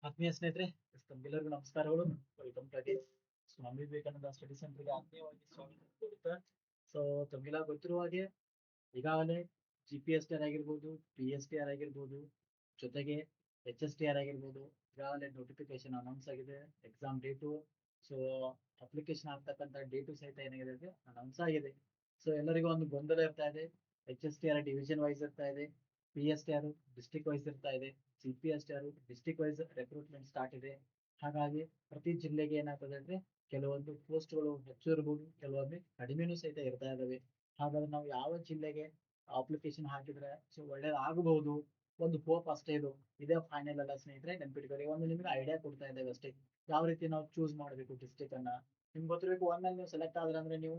ಆತ್ಮೀಯ ಸ್ನೇಹಿತರೆ, ತಮ್ಗೆಲ್ಲರಿಗೂ ನಮಸ್ಕಾರಗಳು. Welcome to again Swami Vivekananda study ಸೆಂಟರ್ಗೆ ಆತ್ಮೀಯವಾಗಿ ಸ್ವಾಗತ ಕೋರುತ್ತಾ. ಸೊ ತಮ್ಗೆಲ್ಲ ಗೊತ್ತಿರುವ ಹಾಗೆ ಈಗಾಗಲೇ GPSTR ಆಗಿರ್ಬೋದು, PSTR ಆಗಿರ್ಬೋದು, ಜೊತೆಗೆ HSTR ಆಗಿರ್ಬೋದು, ಈಗಾಗಲೇ ನೋಟಿಫಿಕೇಶನ್ ಅನೌನ್ಸ್ ಆಗಿದೆ. ಎಕ್ಸಾಮ್ ಡೇಟು, ಸೊ ಅಪ್ಲಿಕೇಶನ್ ಆಗ್ತಕ್ಕಂಥ ಡೇಟು ಸಹಿತ ಏನಾಗಿದೆ ಅನೌನ್ಸ್ ಆಗಿದೆ. ಸೊ ಎಲ್ಲರಿಗೂ ಒಂದು ಗೊಂದಲ ಇರ್ತಾ ಇದೆ. HSTR ಡಿವಿಷನ್ ವೈಸ್ ಇರ್ತಾ ಇದೆ, PSTR ಡಿಸ್ಟ್ರಿಕ್ಟ್ ವೈಸ್ ಇರ್ತಾ ಇದೆ, GPSTR district wise recruitment start ಇದೆ. ಹಾಗಾಗಿ ಪ್ರತಿ ಜಿಲ್ಲೆಗೆ ಏನಾಗ್ತದೆ ಅಂದ್ರೆ ಕೆಲವೊಂದು ಪೋಸ್ಟ್ಗಳು ಹೆಚ್ಚು ಇರಬಹುದು, ಕೆಲವೊಮ್ಮೆ ಕಡಿಮೆನೂ ಸಹಿತ ಇರ್ತಾ ಇದಾವೆ. ಹಾಗಾದ್ರೆ ನಾವು ಯಾವ ಜಿಲ್ಲೆಗೆ ಅಪ್ಲಿಕೇಶನ್ ಹಾಕಿದ್ರೆ ಸೊ ಒಳ್ಳೇದಾಗಬಹುದು, ಒಂದು ಹೋಪ್ ಅಷ್ಟೇ. ಇದೇ ಫೈನಲ್ ಅಲ್ಲ ಸ್ನೇಹಿತರೆ, ನೆನ್ಪಿಟ್ಕೊಳ್ಳಿ. ಒಂದು ನಿಮ್ಗೆ ಐಡಿಯಾ ಕೊಡ್ತಾ ಇದ್ದೇವೆ ಅಷ್ಟೇ, ಯಾವ ರೀತಿ ನಾವು ಚೂಸ್ ಮಾಡಬೇಕು ಡಿಸ್ಟ್ರಿಕ್ಟ್ ಅನ್ನ. ನಿಮ್ಗೆ ಗೊತ್ತಿರಬೇಕು, ಒಮ್ಮೆ ನೀವು ಸೆಲೆಕ್ಟ್ ಆದ್ರೆ ಅಂದ್ರೆ ನೀವು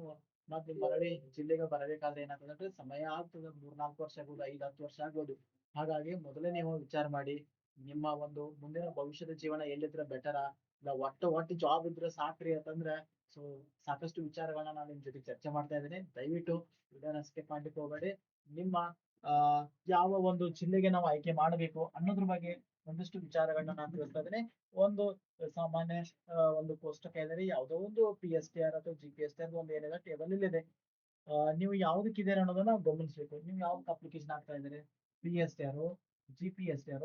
ಮತ್ತೆ ನಿಮ್ಮ ಮರಳಿ ಜಿಲ್ಲೆಗೆ ಬರಬೇಕಾದ್ರೆ ಏನಾಗ್ತದೆ ಅಂದ್ರೆ ಸಮಯ ಆಗ್ತದೆ. 3-4 ವರ್ಷ ಆಗ್ಬೋದು, 5-10 ವರ್ಷ ಆಗ್ಬೋದು. ಹಾಗಾಗಿ ಮೊದಲೇ ನೀವು ವಿಚಾರ ಮಾಡಿ, ನಿಮ್ಮ ಒಂದು ಮುಂದಿನ ಭವಿಷ್ಯದ ಜೀವನ ಎಲ್ಲಿದ್ರೆ ಬೆಟರ, ಇಲ್ಲ ಒಟ್ಟು ಜಾಬ್ ಇದ್ರೆ ಸಾಕ್ರಿ ಅಂತಂದ್ರೆ ಸೊ ಸಾಕಷ್ಟು ವಿಚಾರಗಳನ್ನ ನಾನು ನಿಮ್ ಜೊತೆ ಚರ್ಚೆ ಮಾಡ್ತಾ ಇದ್ದೀನಿ. ದಯವಿಟ್ಟು ವಿಡಿಯೋನ ಸ್ಕಿಪ್ ಮಾಡ್ಲಿಕ್ಕೆ ಹೋಗಬೇಡಿ. ನಿಮ್ಮ ಆ ಯಾವ ಒಂದು ಜಿಲ್ಲೆಗೆ ನಾವು ಆಯ್ಕೆ ಮಾಡಬೇಕು ಅನ್ನೋದ್ರ ಬಗ್ಗೆ ಒಂದಿಷ್ಟು ವಿಚಾರಗಳನ್ನ ನಾನು ತಿಳಿಸ್ತಾ ಇದ್ದೀನಿ. ಒಂದು ಸಾಮಾನ್ಯ ಒಂದು ಕೋಷ್ಟಕ ಇದೆ, ಯಾವುದೋ ಒಂದು PSTR ಅಥವಾ GPSTR ಒಂದು ಏನಿದೆ ಟೇಬಲ್ ಇಲ್ಲಿದೆ. ನೀವು ಯಾವ್ದಕ್ಕಿದ್ದೀರ ಅನ್ನೋದನ್ನ ಗಮನಿಸ್ಬೇಕು. ನೀವು ಯಾವ್ದಕ್ಕೆ ಅಪ್ಲಿಕೇಶನ್ ಆಗ್ತಾ ಇದ್ದೀರಿ, PSTR, GPSTR,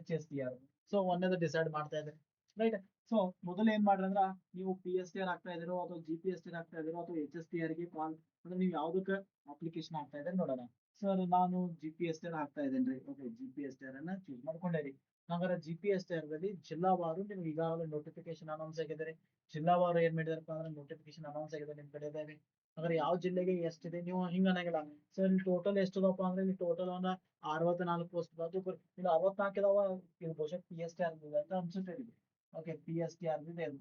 HSTR. ಸೊ ಒಂದೇದು ಡಿಸೈಡ್ ಮಾಡ್ತಾ ಇದ್ದೀರಿ, ರೈಟ್. ಸೊ ಮೊದಲು ಏನ್ ಮಾಡ್ರಿ ಅಂದ್ರ, ನೀವು PSTR ಆಗ್ತಾ ಇದೀರೋ ಅಥವಾ GPSTR ಆಗ್ತಾ ಇದೀರೋ ಅಥವಾ HSTR ಗೆ ಕಾಲ್ ಅಂದ್ರೆ ನೀವು ಯಾವ್ದಕ್ಕೆ ಅಪ್ಲಿಕೇಶನ್ ಆಗ್ತಾ ಇದ್ದೀರಿ ನೋಡೋಣ. ಸರ್ ನಾನು GPSTR ಆಗ್ತಾ ಇದ್ದೇನೆ. ಓಕೆ, GPSTR ಅನ್ನ ಚೂಸ್ ಮಾಡ್ಕೊಂಡಿರಿ. ಹಾಗಾದ್ರೆ GPSTR ದಲ್ಲಿ ಜಿಲ್ಲಾವಾರು ನಿಮ್ಗೆ ಈಗಾಗಲೇ ನೋಟಿಫಿಕೇಶನ್ ಅನೌನ್ಸ್ ಆಗಿದ್ದಾರೆ. ಜಿಲ್ಲಾವಾರು ಏನ್ ಮಾಡಿದಾರಪ್ಪ ಅಂದ್ರೆ ನೋಟಿಫಿಕೇಶನ್ ಅನೌನ್ಸ್ ಆಗಿದೆ ನಿಮ್ ಕಡೆ ಇದಾವೆ. ಅಂದ್ರೆ ಯಾವ ಜಿಲ್ಲೆಗೆ ಎಷ್ಟಿದೆ ನೀವು ಹಿಂಗ ಅನ್ನಂಗಿಲ್ಲ. ಸರ್ ಇಲ್ಲಿ ಟೋಟಲ್ ಎಷ್ಟದಪ್ಪ ಅಂದ್ರೆ ಇಲ್ಲಿ ಟೋಟಲ್ ಒಂದ 64 ಪೋಸ್ಟ್ ಇದಾವ. ಇಲ್ಲಿ 64 ಇದಾವ, ಇದು ಬಹುಶಃ PSTR ಅಂತ ಅನ್ಸುತ್ತೆ ಇದು. ಓಕೆ, PSTR ಇದೆ ಅದು.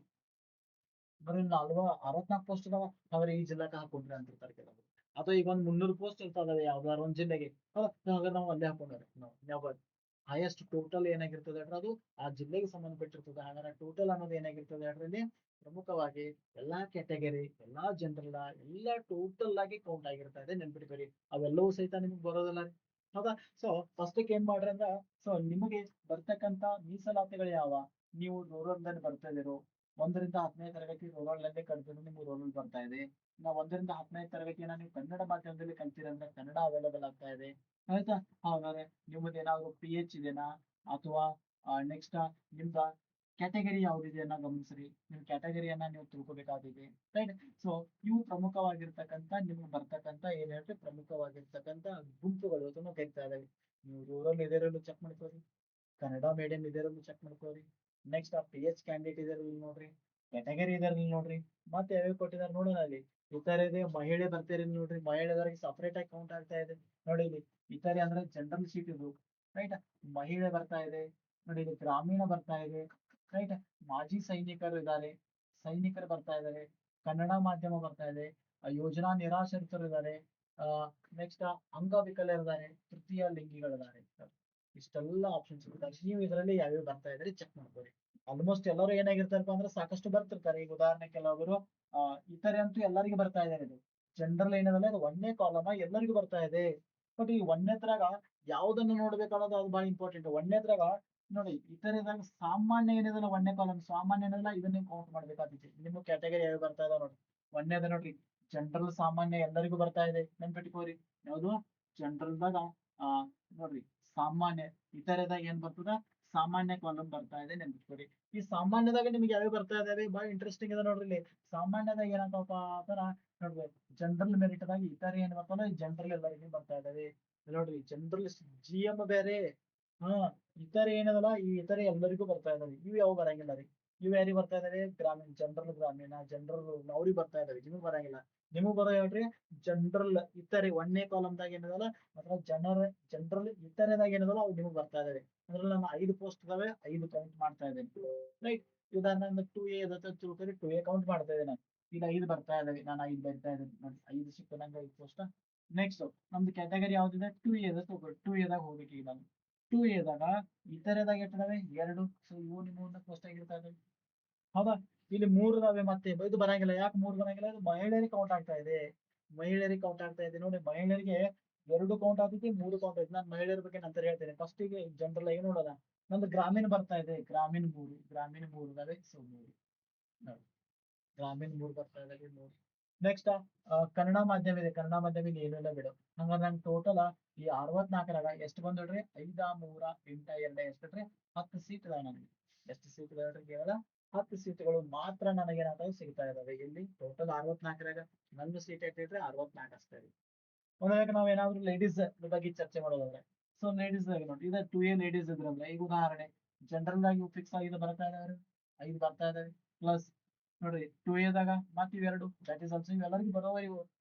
ಬರೀ 64 ಪೋಸ್ಟ್ ಇದಾವ, ಆದ್ರೆ ಈ ಜಿಲ್ಲೆಗೆ ಹಾಕೊಂಡ್ರೆ ಅಂತಿರ್ತಾರೆ ಕೆಲವರು. ಅಥವಾ ಈಗ ಒಂದ್ 300 ಪೋಸ್ಟ್ ಇರ್ತದವೆ ಯಾವ್ದಾದ್ರು ಒಂದ್ ಜಿಲ್ಲೆಗೆ, ಹಾಗಾದ್ರೆ ನಾವು ಅಲ್ಲೇ ಹಾಕೊಂಡ್ರೆ ನಾವು ಹೈಯೆಸ್ಟ್ ಟೋಟಲ್ ಏನಾಗಿರ್ತದೆ ಅಂದ್ರೆ ಅದು ಆ ಜಿಲ್ಲೆಗೆ ಸಂಬಂಧಪಟ್ಟಿರ್ತದೆ. ಹಾಗಾದ್ರೆ ಟೋಟಲ್ ಅನ್ನೋದು ಏನಾಗಿರ್ತದೆ ಅದ್ರಲ್ಲಿ ಪ್ರಮುಖವಾಗಿ ಎಲ್ಲಾ ಕ್ಯಾಟಗರಿ, ಎಲ್ಲಾ ಜನರಲ್, ಎಲ್ಲಾ ಟೋಟಲ್ ಆಗಿ ಕೌಂಟ್ ಆಗಿರ್ತಾ ಇದೆ, ನೆನ್ಪಿಟ್ಕೊರಿ. ಅವೆಲ್ಲವೂ ಸಹಿತ ನಿಮ್ಗೆ ಬರೋದಿಲ್ಲ ರೀ. ಹೌದಾ? ಸೊ ಫಸ್ಟ್ ಏನ್ ಮಾಡ್ರಿ ಅಂದ್ರ, ಸೊ ನಿಮಗೆ ಬರ್ತಕ್ಕಂತ ಮೀಸಲಾತಿಗಳು ಯಾವ, ನೀವು ರೂರಲ್ ಬರ್ತಾ ಇದೀರೋ, 1ರಿಂದ 10ನೇ ತರಗತಿ ರೂರಲ್ ನಲ್ಲಿ ಕಲ್ತಿದ್ರೆ ನಿಮ್ಗೆ ರೂರಲ್ ಬರ್ತಾ ಇದೆ. ನಾವು 1ರಿಂದ 10ನೇ ತರಗತಿಯನ್ನ ನೀವು ಕನ್ನಡ ಮಾಧ್ಯಮದಲ್ಲಿ ಕಲ್ತೀರ ಅಂದ್ರೆ ಕನ್ನಡ ಅವೈಲೇಬಲ್ ಆಗ್ತಾ ಇದೆ, ಆಯ್ತಾ? ಹಾಗಾದ್ರೆ ನಿಮ್ಮದು ಏನಾದ್ರು PH ಇದೆನಾ, ಅಥವಾ ನೆಕ್ಸ್ಟ್ ನಿಮ್ದ ಕ್ಯಾಟಗರಿ ಯಾವ್ದಿದೆಯನ್ನ ಗಮನಿಸ್ರಿ. ನಿಮ್ ಕ್ಯಾಟಗರಿಯನ್ನ ನೀವು ತಿಳ್ಕೊಬೇಕಾಗಿದೆ, ರೈಟ್. ಸೊ ಇವು ಪ್ರಮುಖವಾಗಿರ್ತಕ್ಕಂಥ ನಿಮ್ಗೆ ಬರ್ತಕ್ಕಂಥ ಏನ್ ಹೇಳ್ರಿ ಪ್ರಮುಖವಾಗಿರ್ತಕ್ಕಂಥ ಗುಂಪುಗಳು ಅದನ್ನು ಕರಿತಾ ಇದಾವೆ. ನೀವು ರೂರಲ್ ಇದರಲ್ಲೂ ಚೆಕ್ ಮಾಡ್ಕೋರಿ, ಕನ್ನಡ ಮೀಡಿಯಂ ಇದರಲ್ಲೂ ಚೆಕ್ ಮಾಡ್ಕೋರಿ. ನೆಕ್ಸ್ಟ್ PH ಕ್ಯಾಂಡಿಡೇಟ್ ಇದರಲ್ಲಿ ನೋಡ್ರಿ, ಕ್ಯಾಟಗರಿ ಇದರಲ್ಲಿ ನೋಡ್ರಿ, ಮತ್ತೆ ಯಾವ್ಯಾವ ಕೊಟ್ಟಿದ್ದಾರೆ ನೋಡೋಣ. ಅಲ್ಲಿ ಇತರ ಇದೆ, ಮಹಿಳೆ ಬರ್ತಾರೆ ನೋಡ್ರಿ, ಮಹಿಳೆಯರಿಗೆ ಸಪರೇಟ್ ಆಗಿ ಕೌಂಟ್ ಆಗ್ತಾ ಇದೆ ನೋಡಿ. ಇಲ್ಲಿ ಇತರೆ ಅಂದ್ರೆ ಜನರಲ್ ಶೀಟ್ ಇದು, ರೈಟ್. ಮಹಿಳೆ ಬರ್ತಾ ಇದೆ ನೋಡಿ, ಇಲ್ಲಿ ಗ್ರಾಮೀಣ ಬರ್ತಾ ಇದೆ, ರೈಟ್. ಮಾಜಿ ಸೈನಿಕರು ಇದ್ದಾರೆ, ಸೈನಿಕರು ಬರ್ತಾ ಇದ್ದಾರೆ, ಕನ್ನಡ ಮಾಧ್ಯಮ ಬರ್ತಾ ಇದೆ, ಯೋಜನಾ ನಿರಾಶ್ರಿತರು ಇದ್ದಾರೆ, ನೆಕ್ಸ್ಟ್ ಅಂಗವಿಕಲರಿದ್ದಾರೆ, ತೃತೀಯ ಲಿಂಗಿಗಳಿದ್ದಾರೆ. ಇಷ್ಟೆಲ್ಲ ಆಪ್ಷನ್ಸ್ ಇರ್ತಾರೆ. ನೀವು ಇದರಲ್ಲಿ ಯಾವ್ಯಾವ ಬರ್ತಾ ಇದ್ರೆ ಚೆಕ್ ಮಾಡ್ಕೊಳ್ಳಿ. ಆಲ್ಮೋಸ್ಟ್ ಎಲ್ಲರೂ ಏನಾಗಿರ್ತಾರಪ್ಪ ಅಂದ್ರೆ ಸಾಕಷ್ಟು ಬರ್ತಿರ್ತಾರೆ. ಈಗ ಉದಾಹರಣೆ ಕೆಲವೊಬ್ರು ಇತರೆ ಅಂತೂ ಎಲ್ಲರಿಗೂ ಬರ್ತಾ ಇದೆ. ಇದು ಜನರಲ್ ಏನದಲ್ಲ, ಇದು 1ನೇ ಕಾಲಮ ಎಲ್ಲರಿಗೂ ಬರ್ತಾ ಇದೆ. ಬಟ್ ಈ 1ನೇದ್ರಾಗ ಯಾವ್ದನ್ನು ನೋಡ್ಬೇಕು ಅನ್ನೋದು ಅದು ಬಹಳ ಇಂಪಾರ್ಟೆಂಟ್. 1ನೇದ್ರಾಗ ನೋಡಿ, ಇತರದಾಗ ಸಾಮಾನ್ಯ ಏನಿದಲ್ಲ 1ನೇ ಕಾಲಮ್ ಸಾಮಾನ್ಯ ಏನಲ್ಲ, ಇದನ್ನ ಕೌಂಟ್ ಮಾಡ್ಬೇಕಾಗ್ತೈತಿ. ನಿಮ್ಮ ಕ್ಯಾಟಗರಿ ಯಾವ ಬರ್ತಾ ಇದಾವ ನೋಡಿ. 1ನೇದ ನೋಡ್ರಿ, ಜನರಲ್ ಸಾಮಾನ್ಯ ಎಲ್ಲರಿಗೂ ಬರ್ತಾ ಇದೆ, ನೆನ್ಪಿಟ್ಕೋರಿ. ಯಾವುದು ಜನರಲ್ದಾಗ ಆ ನೋಡ್ರಿ ಸಾಮಾನ್ಯ, ಇತರದಾಗ ಏನ್ ಬರ್ತದ ಸಾಮಾನ್ಯ ಕಾಲಮ್ ಬರ್ತಾ ಇದೆ, ನೆನ್ಪಿಟ್ಕೋರಿ. ಈ ಸಾಮಾನ್ಯದಾಗ ನಿಮ್ಗೆ ಯಾವ್ಯಾವ ಬರ್ತಾ ಇದಾವೆ ಬಹಳ ಇಂಟ್ರೆಸ್ಟಿಂಗ್ ಇದೆ ನೋಡ್ರಿ. ಇಲ್ಲಿ ಸಾಮಾನ್ಯದಾಗ ಏನಂತಪ್ಪ ಅಂತಾರ ನೋಡ್ಬೇಕು, ಜನರಲ್ ಮೆರಿಟ್ ದಾಗ ಇತರ ಏನ್ ಬರ್ತಲ್ಲ ಜನರಲ್ ಎಲ್ಲರಿಗೂ ಬರ್ತಾ ಇದಾವೆ ನೋಡ್ರಿ. ಜನರಲ್ GM ಬೇರೆ, ಹಾ ಇತರೆ ಏನದಲ್ಲ ಈ ಇತರೆ ಎಲ್ಲರಿಗೂ ಬರ್ತಾ ಇದಾವೆ. ಇವು ಯಾವ ಬರಂಗಿಲ್ಲ ರೀ. ಇವು ಯಾರಿಗೆ ಬರ್ತಾ ಇದಾವೆ, ಗ್ರಾಮೀಣ ಜನರಲ್, ಗ್ರಾಮೀಣ ಜನರಲ್ ಅವ್ರಿಗೆ ಬರ್ತಾ ಇದಾವೆ, ನಿಮಗ್ ಬರಂಗಿಲ್ಲ. ನಿಮಗ್ ಬರೋ ಹೇಳ್ರಿ ಜನರಲ್ ಇತರೆ 1ನೇ ಕಾಲಮ್ದಾಗ ಏನದಲ್ಲ, ಅಥವಾ ಜನರಲ್ ಇತರೆದಾಗ ಏನದಲ್ಲ ಅವು ನಿಮಗ್ ಬರ್ತಾ ಇದಾವೆ. ಅದ್ರಲ್ಲಿ ನಾನು 5 ಪೋಸ್ಟ್ ಇದಾವೆ, 5 ಕೌಂಟ್ ಮಾಡ್ತಾ ಇದ್ದೇನೆ, ರೈಟ್. ಉದಾಹರಣೆ 2A ತಿಳ್ಕೊರಿ, 2A ಕೌಂಟ್ ಮಾಡ್ತಾ ಇದ್ದೇನೆ ನಾನು. ಈಗ 5 ಬರ್ತಾ ಇದಾವೆ, ನಾನು 5 ಬರ್ತಾ ಇದ್ದೇನೆ ನೋಡಿ. 5 ಸಿಕ್ತು ನಂಗೆ, 5 ಪೋಸ್ಟ್. ನೆಕ್ಸ್ಟ್ ನಮ್ದು ಕ್ಯಾಟಗರಿ ಯಾವ್ದಿದೆ, 2A ತಗೋರಿ. 2A ದಾಗ ಹೋಗ್ಬೇಕು ಈಗ ನಾನು. 2A ದಾಗ ಇತರೆದಾಗ ಎಷ್ಟಿದಾವೆ, 2. ಸೊ ಇವು ನಿಮ್ಮ ಪೋಸ್ಟ್ ಆಗಿರ್ತಾ ಇದಾವೆ, ಹೌದಾ? ಇಲ್ಲಿ 3 ಇದಾವೆ, ಮತ್ತೆ ಇದು ಬರಂಗಿಲ್ಲ. ಯಾಕೆ 3 ಬರಂಗಿಲ್ಲ, ಇದು ಮಹಿಳೆಯರಿಗೆ ಕೌಂಟ್ ಆಗ್ತಾ ಇದೆ. ಮಹಿಳೆಯರಿಗೆ ಕೌಂಟ್ ಆಗ್ತಾ ಇದೆ ನೋಡಿ. ಮಹಿಳೆಯರಿಗೆ 2 ಕೌಂಟ್ ಆಗ್ತೈತಿ, 3 ಕೌಂಟ್ ಆಯ್ತು. ನಾನು ಮಹಿಳೆಯರ ಬಗ್ಗೆ ನಂತರ ಹೇಳ್ತೇನೆ. ಫಸ್ಟ್ ಗೆ ಜನರಲ್ ಆಗಿ ನೋಡೋಣ ನಂದು ಗ್ರಾಮೀಣ ಬರ್ತಾ ಇದೆ, ಗ್ರಾಮೀಣ ಮೂರು ಇದಾವೆ, ಸೊ ಮೂರು ನೋಡಿ. ಗ್ರಾಮೀಣ ಮೂರು ಬರ್ತಾ ಇದಾವೆ, ಮೂರು. ನೆಕ್ಸ್ಟ್ ಕನ್ನಡ ಮಾಧ್ಯಮ ಇದೆ, ಕನ್ನಡ ಮಾಧ್ಯಮ ಇಲ್ಲಿ ಏನೂ ಇಲ್ಲ ಬಿಡು. ಹಂಗಾದ್ರೆ ನಂಗೆ ಟೋಟಲ್ ಈ 64ರಾಗ ಎಷ್ಟು ಬಂದ್ರಿ? 5 3 8 2 ಎಷ್ಟ್ರಿ? 10 ಸೀಟ್ ಇದಾವೆ ನನಗೆ. ಎಷ್ಟು ಸೀಟ್ ಇದಾವೆ? ಕೇವಲ 10 ಸೀಟ್ಗಳು ಮಾತ್ರ ನನಗೇನಾಗ್ತವೆ ಸಿಗ್ತಾ ಇದಾವೆ. ಇಲ್ಲಿ ಟೋಟಲ್ 64ರಾಗ ನನ್ನ ಸೀಟ್ ಎಷ್ಟಿಟ್ರೆ 64 ಅಷ್ಟೇ ರೀ. ಒಂದ್ ವೇಳೆ ನಾವ್ ಏನಾದ್ರು ಲೇಡೀಸ್ ಬಗ್ಗೆ ಚರ್ಚೆ ಮಾಡೋದಾದ್ರೆ, ಸೊ ಲೇಡೀಸ್ ನೋಡಿ, ಇದು 2A ಲೇಡೀಸ್ ಇದ್ರಂದ್ರೆ, ಈಗ ಉದಾಹರಣೆ ಜನರಲ್ ಆಗಿ ಫಿಕ್ಸ್ ಆಗಿ ಬರ್ತಾ ಇದಾವೆ, 5 ಬರ್ತಾ ಇದಾವೆ. ಪ್ಲಸ್ ನೋಡ್ರಿ 2A ದಾಗ ಮತ್ತೆ ಇವೆರಡು, ದಟ್ ಇಸ್ ಆಲ್ಸೋ ಇವೆಲ್ಲರಿಗೂ ಬರೋವ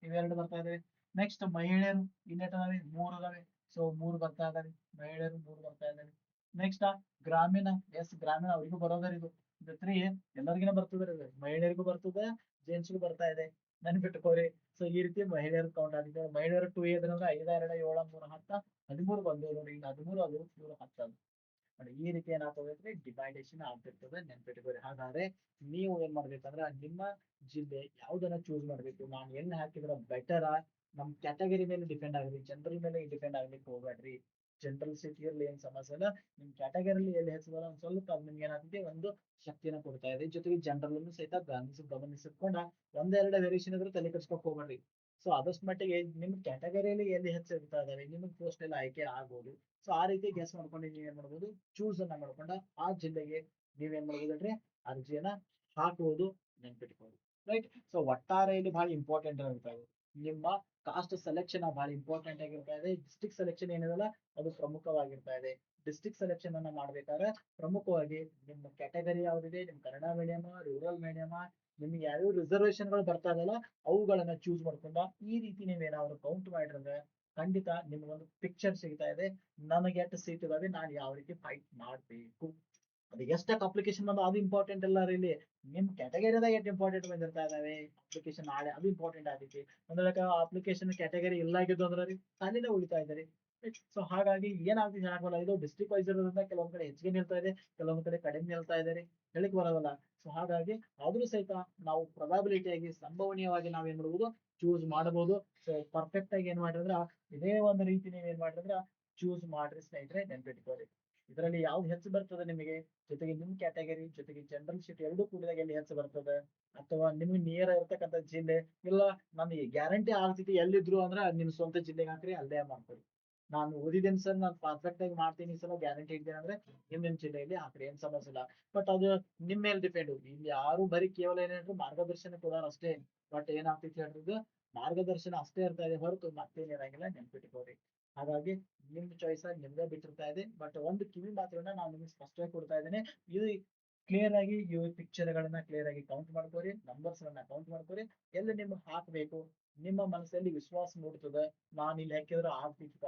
ಇವೆರಡು ಬರ್ತಾ ಇದಾವೆ. ನೆಕ್ಸ್ಟ್ ಮಹಿಳೆಯರು ಇನ್ನೆಟ್ ಅದಾವೆ? 3 ಅದಾವೆ, ಸೊ 3 ಬರ್ತಾ ಇದಾವೆ. ಮಹಿಳೆಯರು 3 ಬರ್ತಾ ಇದಾವೆ. ನೆಕ್ಸ್ಟ್ ಗ್ರಾಮೀಣ, ಎಸ್ ಗ್ರಾಮೀಣ ಅವರಿಗೂ ಬರೋದರಿ ಇದು. ಇದು 3 ಎಲ್ಲರಿಗಿನ ಬರ್ತದೆ, ಮಹಿಳೆಯರಿಗೂ ಬರ್ತದೆ, ಜೆಂಟ್ಸ್ಗೂ ಬರ್ತಾ ಇದೆ, ನೆನ್ಪಿಟ್ಕೋರಿ. ಸೊ ಈ ರೀತಿ ಮಹಿಳೆಯರು ಕೌಂಟ್ ಆಗಿದ್ದಾರೆ. ಮಹಿಳೆಯರು 2A ಇದ್ರಂದ್ರೆ 5 2 7 3 10 13 ಬಂದು ನೋಡಿ, ಈಗ 13 ಅದು ಇವರು 10 ಅದು ನೋಡಿ. ಈ ರೀತಿ ಏನಾಗ್ತದೆ? ಡಿವೈಡೇಷನ್ ಆಗ್ತಿರ್ತದೆ, ನೆನ್ಪಿಟ್ಕೋರಿ. ಹಾಗಾದ್ರೆ ನೀವು ಏನ್ ಮಾಡ್ಬೇಕಂದ್ರೆ ನಿಮ್ಮ ಜಿಲ್ಲೆ ಯಾವ್ದನ್ನ ಚೂಸ್ ಮಾಡ್ಬೇಕು, ನಾನು ಎಲ್ಲಿ ಹಾಕಿದ್ರೆ ಬೆಟರ್, ನಮ್ ಕ್ಯಾಟಗರಿ ಮೇಲೆ ಡಿಪೆಂಡ್ ಆಗ್ರಿ, ಜನರಲ್ ಮೇಲೆ ಡಿಪೆಂಡ್ ಆಗ್ಲಿಕ್ಕೆ ಹೋಗ್ಬೇಡ್ರಿ. ಜನರಲ್ ಸಿಟಿಯಲ್ಲಿ ಏನ್ ಸಮಸ್ಯೆ ಇಲ್ಲ, ನಿಮ್ ಕ್ಯಾಟಗರಿಲಿ ಎಲ್ಲಿ ಹೆಚ್ಚಿದಲ್ಲ ಒಂದ್ ಸ್ವಲ್ಪ ಅದು ನಿಮ್ಗೆ ಏನಾಗ್ತದೆ? ಒಂದು ಶಕ್ತಿನ ಕೊಡ್ತಾ ಇದೆ. ಜೊತೆಗೆ ಜನರಲ್ ಸಹಿತ ಗಮನಿಸಿಕೊಂಡ ಒಂದೆರಡು ವೇರಿಯೇಷನ್ ಇದ್ರೆ ತಲೆ ಕೆಡ್ಸ್ಕೊಕ್ ಹೋಗ್ಬೇಡ್ರಿ. ಸೊ ಆದಷ್ಟು ಮಟ್ಟಿಗೆ ನಿಮ್ ಕ್ಯಾಟಗರಿಯಲ್ಲಿ ಎಲ್ಲಿ ಹೆಚ್ಚಿರ್ತಾ ಇದಾವೆ, ನಿಮ್ಗೆ ಪೋಸ್ಟ್ ಎಲ್ಲ ಆಯ್ಕೆ ಆಗ್ಬೋದು. ಸೊ ಆ ರೀತಿ ಗೆಸ್ ಮಾಡ್ಕೊಂಡು ನೀವ್ ಏನ್ ಮಾಡ್ಬೋದು? ಚೂಸ್ ಅನ್ನ ಮಾಡ್ಕೊಂಡ ಆ ಜಿಲ್ಲೆಗೆ ನೀವೇನ್ ಮಾಡ್ಬೋದಂದ್ರೆ ಅರ್ಜಿಯನ್ನ ಹಾಕುವುದು, ನೆನ್ಪಿಟ್ಕೊಳ್ಳಿ. ರೈಟ್. ಸೊ ಒಟ್ಟಾರೆಯಲ್ಲಿ ಬಹಳ ಇಂಪಾರ್ಟೆಂಟ್ ಇರ್ತಾ ಇದೆ. ನಿಮ್ಮ ಕಾಸ್ಟ್ ಸೆಲೆಕ್ಷನ್ ಬಹಳ ಇಂಪಾರ್ಟೆಂಟ್ ಆಗಿರ್ತಾ ಇದೆ. ಡಿಸ್ಟ್ರಿಕ್ಟ್ ಸೆಲೆಕ್ಷನ್ ಏನಿದೆಲ್ಲ ಅದು ಪ್ರಮುಖವಾಗಿರ್ತಾ ಇದೆ. ಡಿಸ್ಟ್ರಿಕ್ಟ್ ಸೆಲೆಕ್ಷನ್ ಅನ್ನ ಮಾಡ್ಬೇಕಾದ್ರೆ ಪ್ರಮುಖವಾಗಿ ನಿಮ್ಮ ಕ್ಯಾಟಗರಿ ಯಾವ್ದಿದೆ, ನಿಮ್ ಕನ್ನಡ ಮೀಡಿಯಂ, ರೂರಲ್ ಮೀಡಿಯಂ, ನಿಮ್ಗೆ ಯಾವ್ಯಾವ ರಿಸರ್ವೇಶನ್ ಗಳು ಬರ್ತಾ ಇದಲ್ಲ ಅವುಗಳನ್ನ ಚೂಸ್ ಮಾಡ್ಕೊಂಡ ಈ ರೀತಿ ನೀವೇನಾದ್ರು ಕೌಂಟ್ ಮಾಡಿದ್ರೆ ಖಂಡಿತ ನಿಮ್ಗೊಂದು ಪಿಕ್ಚರ್ ಸಿಗ್ತಾ ಇದೆ. ನನಗೆ ಎಷ್ಟು ಸೀಟ್ ಇದಾವೆ, ನಾನು ಯಾವ ರೀತಿ ಫೈಟ್ ಮಾಡ್ಬೇಕು. ಅದು ಎಷ್ಟಕ್ಕೆ ಅಪ್ಲಿಕೇಶನ್ ಬಂದು ಅದು ಇಂಪಾರ್ಟೆಂಟ್ ಅಲ್ಲ ರೀ. ಇಲ್ಲಿ ನಿಮ್ ಕ್ಯಾಟಗರಿದಾಗ ಎಷ್ಟು ಇಂಪಾರ್ಟೆಂಟ್ ಬಂದಿರ್ತಾ ಇದಾವೆ ಅಪ್ಲಿಕೇಶನ್ ನಾಳೆ, ಅದು ಇಂಪಾರ್ಟೆಂಟ್ ಆಗೈತಿ. ಒಂದ್ ವೇಳೆ ಅಪ್ಲಿಕೇಶನ್ ಕ್ಯಾಟಗರಿ ಇಲ್ಲ ಆಗಿದ್ದು ಅಂದ್ರೆ ರೀ ಖಾಲಿನೇ ಉಳಿತಾ ಇದ್ದಾರೆ. ಸೊ ಹಾಗಾಗಿ ಏನಾಗ್ತಿದೆ ಹೇಳಕ್ ಇದು ಡಿಸ್ಟ್ರಿಕ್ಟ್ ವೈಸ್ ಇರೋದ್ರಿಂದ ಕೆಲವೊಂದ್ ಕಡೆ ಹೆಚ್ಚಿಗೆ ನಿಲ್ತಾ ಇದೆ, ಕೆಲವೊಂದ್ ಕಡೆ ಕಡಿಮೆ ನಿಲ್ತಾ ಇದ್ದಾರೆ, ಹೇಳಿಕ್ ಬರೋದಲ್ಲ. ಸೊ ಹಾಗಾಗಿ ಆದ್ರೂ ಸಹಿತ ನಾವು ಪ್ರೊಬಾಬಿಲಿಟಿಯಾಗಿ ಸಂಭವನೀಯವಾಗಿ ನಾವೇನ್ ಮಾಡ್ಬೋದು? ಚೂಸ್ ಮಾಡಬಹುದು. ಸೊ ಪರ್ಫೆಕ್ಟ್ ಆಗಿ ಏನ್ ಮಾಡಿದ್ರ ಇದೇ ಒಂದು ರೀತಿ ನೀವ್ ಏನ್ ಮಾಡಿದ್ರ ಚೂಸ್ ಮಾಡ್ರಿ ಸ್ನೇಹಿತರೆ, ನೆನ್ಪಿಟ್ಕೋರಿ. ಇದರಲ್ಲಿ ಯಾವ್ದು ಹೆಚ್ಚು ಬರ್ತದೆ ನಿಮಗೆ, ಜೊತೆಗೆ ನಿಮ್ ಕ್ಯಾಟಗರಿ ಜೊತೆಗೆ ಜನರಲ್ ಶೀಟ್ ಎರಡೂ ಕೂಡಿದಾಗ ಎಲ್ಲಿ ಹೆಚ್ಚು ಬರ್ತದೆ, ಅಥವಾ ನಿಮ್ಗೆ ನಿಯರ್ ಇರ್ತಕ್ಕಂಥ ಜಿಲ್ಲೆ, ಇಲ್ಲ ನನಗೆ ಗ್ಯಾರಂಟಿ ಆಗ್ತೈತಿ ಎಲ್ಲಿದ್ರು ಅಂದ್ರೆ ನಿಮ್ ಸ್ವಂತ ಜಿಲ್ಲೆಗೆ ಹಾಕ್ರಿ, ಅಲ್ಲೇ ಮಾಡ್ಕೊಡಿ. ನಾನು ಓದಿದ್ದೇನೆ ಸರ್, ನಾನು ಪರ್ಫೆಕ್ಟ್ ಆಗಿ ಮಾಡ್ತೀನಿ ಸರ್, ಗ್ಯಾರಂಟಿ ಇದ್ದೇನೆ ಅಂದ್ರೆ ನಿಮ್ ಜಿಲ್ಲೆಯಲ್ಲಿ ಹಾಕ್ರಿ, ಏನ್ ಸಮಸ್ಯೆ ಇಲ್ಲ. ಬಟ್ ಅದು ನಿಮ್ ಮೇಲೆ ಡಿಪೆಂಡ್. ಇಲ್ಲಿ ಯಾರು ಬರೀ ಕೇವಲ ಏನೇನು ಮಾರ್ಗದರ್ಶನ ಕೊಡೋರು ಅಷ್ಟೇ. ಬಟ್ ಏನಾಗ್ತೈತಿ ಹೇಳಿದ್ರೆ ಮಾರ್ಗದರ್ಶನ ಅಷ್ಟೇ ಇರ್ತಾ ಇದೆ ಹೊರತು ಮತ್ತೇನಿರಂಗಿಲ್ಲ, ನೆನ್ಪಿಟ್ಕೋರಿ. ಹಾಗಾಗಿ ನಿಮ್ ಚಾಯ್ಸ್ ಆಗಿ ನಿಮ್ಗೆ ಬಿಟ್ಟಿರ್ತಾ ಇದೆ. ಬಟ್ ಒಂದು ಕಿವಿ ಮಾತ್ರನ್ನ ನಾನು ನಿಮ್ಗೆ ಸ್ಪಷ್ಟವಾಗಿ ಕೊಡ್ತಾ ಇದ್ದೇನೆ. ಇದು ಕ್ಲಿಯರ್ ಆಗಿ ಈ ಪಿಕ್ಚರ್ ಗಳನ್ನ ಕ್ಲಿಯರ್ ಆಗಿ ಕೌಂಟ್ ಮಾಡ್ಕೋರಿ, ನಂಬರ್ಸ್ ಗಳನ್ನ ಕೌಂಟ್ ಮಾಡ್ಕೋರಿ. ಎಲ್ಲಿ ನಿಮ್ಗೆ ಹಾಕ್ಬೇಕು, ನಿಮ್ಮ ಮನಸ್ಸಲ್ಲಿ ವಿಶ್ವಾಸ ಮೂಡ್ತದೆ, ನಾನು ಇಲ್ಲಿ ಹಾಕಿದ್ರೆ ಆಗ್ತಿತ್ತ.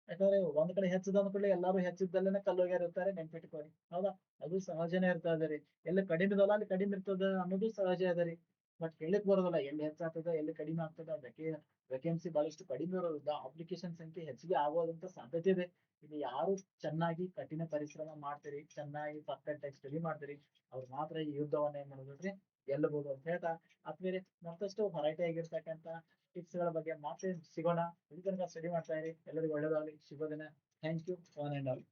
ಯಾಕಂದ್ರೆ ಒಂದ್ ಕಡೆ ಹೆಚ್ಚದ ಅಂದ್ಕೊಳ್ಳಿ ಎಲ್ಲಾರು ಹೆಚ್ಚಿದ್ದಲ್ಲೇನೆ ಕಲ್ಲೋಗ್ಯಾರ ಇರ್ತಾರೆ, ನೆನ್ಪಿಟ್ಕೋರಿ. ಹೌದಾ? ಅದು ಸಹಜನೇ ಇರ್ತಾ ಇದರಿ. ಎಲ್ಲಿ ಕಡಿಮೆ ಇದಲ್ಲ ಅಲ್ಲಿ ಕಡಿಮೆ ಇರ್ತದ ಅನ್ನೋದು ಸಹಜ ಅದರಿ. ಬಟ್ ಹೇಳಿಕ್ ಬರೋದಲ್ಲ ಎಲ್ಲಿ ಹೆಚ್ಚಾಗ್ತದ ಎಲ್ಲಿ ಕಡಿಮೆ ಆಗ್ತದ. ವೇಕೆನ್ಸಿ ಬಹಳಷ್ಟು ಕಡಿಮೆ ಇರೋದ್ರಿಂದ ಅಪ್ಲಿಕೇಶನ್ ಸಂಖ್ಯೆ ಹೆಚ್ಚಿಗೆ ಆಗೋದಂತ ಸಾಧ್ಯತೆ ಇದೆ. ಇಲ್ಲಿ ಯಾರು ಚೆನ್ನಾಗಿ ಕಠಿಣ ಪರಿಶ್ರಮ ಮಾಡ್ತೀರಿ, ಚೆನ್ನಾಗಿ ಪರ್ಫೆಕ್ಟ್ ಆಗಿ ಸ್ಟಡಿ ಮಾಡ್ತೀರಿ, ಅವ್ರು ಮಾತ್ರ ಈ ಯುದ್ಧವನ್ನ ಏನ್ ಮಾಡೋದ್ರಿ ಗೆಲ್ಲಬಹುದು ಅಂತ ಹೇಳ್ತಾ, ಆದ್ಮೇಲೆ ಮತ್ತಷ್ಟು ಹೊರೈಟಿ ಆಗಿರ್ತಕ್ಕಂಥ ಟಿಪ್ಸ್ ಗಳ ಬಗ್ಗೆ ಮತ್ತೆ ಸಿಗೋಣ. ಇಲ್ಲಿ ತನಕ ಸ್ಟಡಿ ಮಾಡ್ತಾ ಇರಿ, ಎಲ್ಲರಿಗೂ ಒಳ್ಳೇದಾಗಲಿ, ಶುಭ ದಿನ. Thank you, one and all.